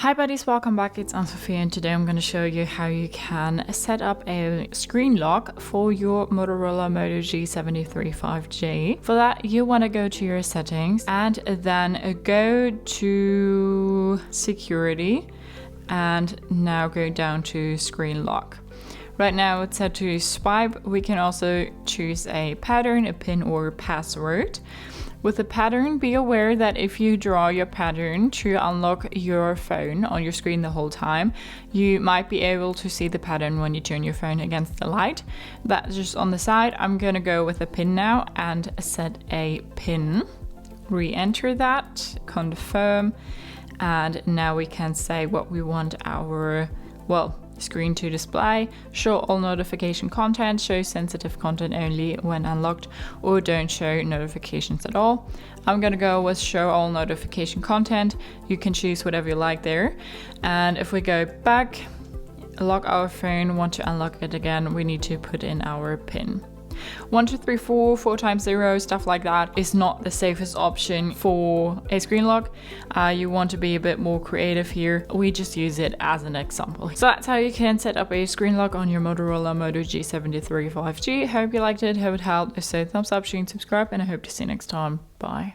Hi buddies, welcome back. It's Anne-Sophie and today I'm going to show you how you can set up a screen lock for your Motorola Moto G73 5G. For that, you want to go to your settings and then go to security and now go down to screen lock. Right now it's set to swipe. We can also choose a pattern, a pin or password. With the pattern, be aware that if you draw your pattern to unlock your phone on your screen the whole time, you might be able to see the pattern when you turn your phone against the light. That's just on the side. I'm gonna go with a pin now and set a pin. Re-enter that, confirm, and now we can say what we want our, screen to display. Show all notification content, show sensitive content only when unlocked, or don't show notifications at all. I'm gonna go with show all notification content. You can choose whatever you like there. And if we go back, lock our phone, want to unlock it again, we need to put in our PIN. 1, 2, 3, 4, 4 times 0, stuff like that is not the safest option for a screen lock. You want to be a bit more creative here. We just use it as an example. So that's how you can set up a screen lock on your Motorola Moto G73 5G. Hope you liked it, hope it helped. If so, thumbs up, share and subscribe, and I hope to see you next time. Bye.